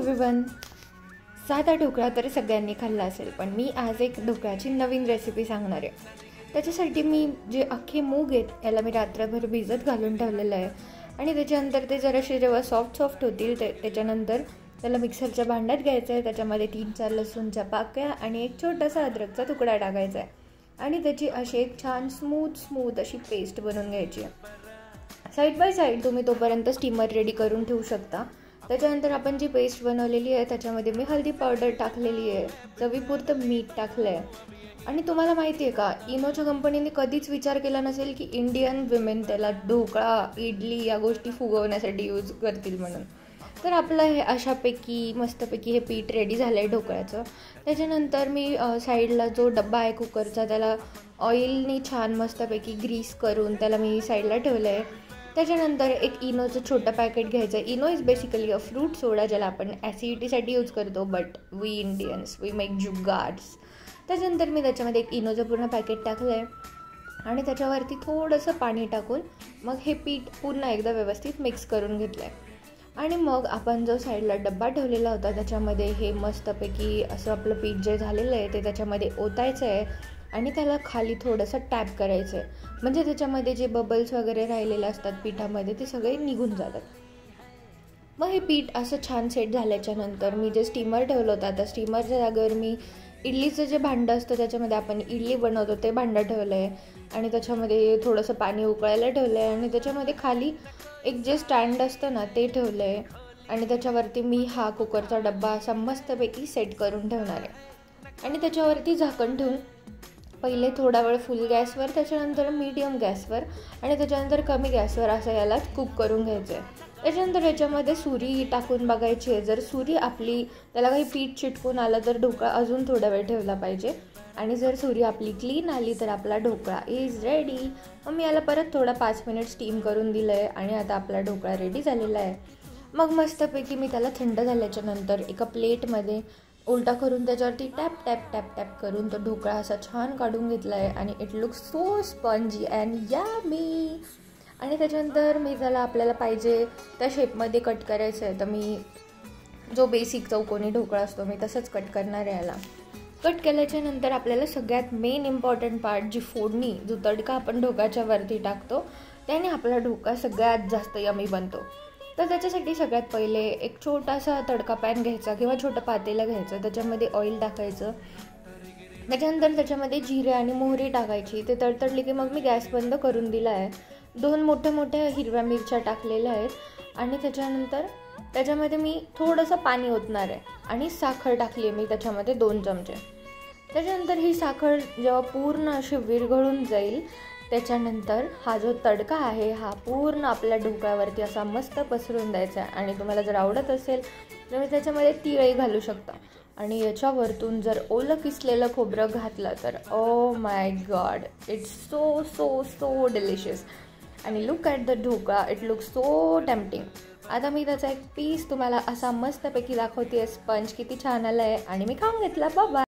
Everyone. साधा ढोकळा तर सगळ्यांनी खाल्ला असेल, पण मी आज एक ढोकळ्याची नवीन रेसिपी सांगणार आहे. त्याच्यासाठी मी जे अख्खे मूग आहेत याला मी रात्रभर भिजत घालून ठेवलेलं आहे आणि त्याच्यानंतर ते जरासे जेव्हा सॉफ्ट होतील त्याच्यानंतर त्याला मिक्सरच्या भांड्यात घ्यायचं आहे. त्याच्यामध्ये 3-4 लसूणच्या पाकळ्या आणि एक छोटासा अद्रकचा तुकडा टाकायचा आहे आणि त्याची अशी एक छान स्मूथ अशी पेस्ट बनवून घ्यायची आहे. साईड बाय साईड तुम्ही तोपर्यंत स्टीमर रेडी करून ठेवू शकता. त्याच्यानंतर आपण जी पेस्ट बनवलेली आहे त्याच्यामध्ये मी हळदी पावडर टाकलेली आहे, चवीपुरतं मीठ टाकलं आहे. आणि तुम्हाला माहिती आहे का, इनोच्या कंपनीने कधीच विचार केला नसेल की इंडियन विमेन त्याला ढोकळा, इडली या गोष्टी फुगवण्यासाठी यूज करतील म्हणून. तर आपलं हे अशापैकी मस्तपैकी हे पीठ रेडी झालं आहे ढोकळ्याचं. त्याच्यानंतर मी साईडला जो डब्बा आहे कुकरचा त्याला ऑइलनी छान मस्तपैकी ग्रीस करून त्याला मी साईडला ठेवलं आहे. त्याच्यानंतर एक इनोचं छोटं पॅकेट घ्यायचं. Eno is basically a fruit soda ज्याला आपण ॲसिडिटीसाठी यूज करतो, but we Indians we make jugaads. त्याच्यानंतर मी त्याच्यामध्ये एक इनोचं पूर्ण पॅकेट टाकलं आहे आणि त्याच्यावरती थोडंसं पाणी टाकून मग हे पीठ पुन्हा एकदा व्यवस्थित मिक्स करून घेतलं आहे. आणि मग आपण जो साईडला डब्बा ठेवलेला होता त्याच्यामध्ये हे मस्तपैकी असं आपलं पीठ जे झालेलं आहे ते त्याच्यामध्ये ओतायचं आहे आणि त्याला खाली थोडंसं टॅप करायचं आहे, म्हणजे त्याच्यामध्ये जे बबल्स वगैरे राहिलेले असतात पिठामध्ये ते सगळे निघून जातात. मग हे पीठ असं छान सेट झाल्याच्यानंतर मी जे स्टीमर ठेवलं होतं, आता स्टीमरच्या जागेवर मी इडलीचं जे भांडं असतं त्याच्यामध्ये आपण इडली बनवतो ते भांडं ठेवलं आहे आणि त्याच्यामध्ये थोडंसं पाणी उकळायला ठेवलं आहे आणि त्याच्यामध्ये खाली एक जे स्टँड असतं ना ते ठेवलं आहे आणि त्याच्यावरती मी हा कुकरचा डब्बा असा मस्तपैकी सेट करून ठेवणार आहे. आणि त्याच्यावरती झाकण ठेवून पहिले थोडा वेळ फुल गॅसवर, त्याच्यानंतर मीडियम गॅसवर आणि त्याच्यानंतर कमी गॅसवर असं याला कुक करून घ्यायचं आहे. त्याच्यानंतर याच्यामध्ये सुरी टाकून बघायची आहे. जर सुरी आपली त्याला काही पीठ चिटकून आलं तर ढोकळा अजून थोडा वेळ ठेवला पाहिजे आणि जर सुरी आपली क्लीन आली तर आपला ढोकळा इज रेडी. मग मी याला परत थोडा 5 मिनिट स्टीम करून दिलं आहे आणि आता आपला ढोकळा रेडी झालेला आहे. मग मस्तपैकी मी त्याला थंड झाल्याच्यानंतर एका प्लेटमध्ये उलटा करून त्याच्यावरती टॅप करून तो ढोकळा असा छान काढून घेतला आहे आणि it looks so spongy and yummy. आणि त्याच्यानंतर मी त्याला आपल्याला पाहिजे त्या शेपमध्ये कट करायचं आहे. तर मी जो बेसिक चौकोनी ढोकळा असतो मी तसंच कट करणार आहे. याला कट केल्याच्या नंतर आपल्याला सगळ्यात मेन इम्पॉर्टंट पार्ट जी फोडणी, जो तडका आपण ढोकळ्याच्या वरती टाकतो त्याने आपला ढोकळा सगळ्यात जास्त यम्मी बनतो. तर त्याच्यासाठी सगळ्यात पहिले एक छोटासा तडका पॅन घ्यायचा किंवा छोटं पातेलं घ्यायचं, त्याच्यामध्ये ऑइल टाकायचं. त्याच्यानंतर त्याच्यामध्ये जिरे आणि मोहरी टाकायची. ते तडतडली की मग मी गॅस बंद करून दिला आहे. 2 मोठ्या हिरव्या मिरच्या टाकलेल्या आहेत आणि त्याच्यानंतर त्याच्यामध्ये मी थोडंसं पाणी ओतणार आहे आणि साखर टाकली आहे मी त्याच्यामध्ये 2 चमचे. त्याच्यानंतर ही साखर जेव्हा पूर्ण अशी विरघळून जाईल त्याच्यानंतर हा जो तडका आहे हा पूर्ण आपल्या ढोकळ्यावरती असा मस्त पसरून द्यायचा आहे. आणि तुम्हाला जर आवडत असेल तर मी त्याच्यामध्ये तिळही घालू शकता आणि याच्यावरतून जर ओलं किसलेलं खोबरं घातलं तर oh my god, it's so delicious. आणि look at the dhokla, it looks so tempting. आता मी त्याचा एक पीस तुम्हाला असा मस्तपैकी दाखवते. स्पंज किती छान आला आहे आणि मी खाऊन घेतला. बाय.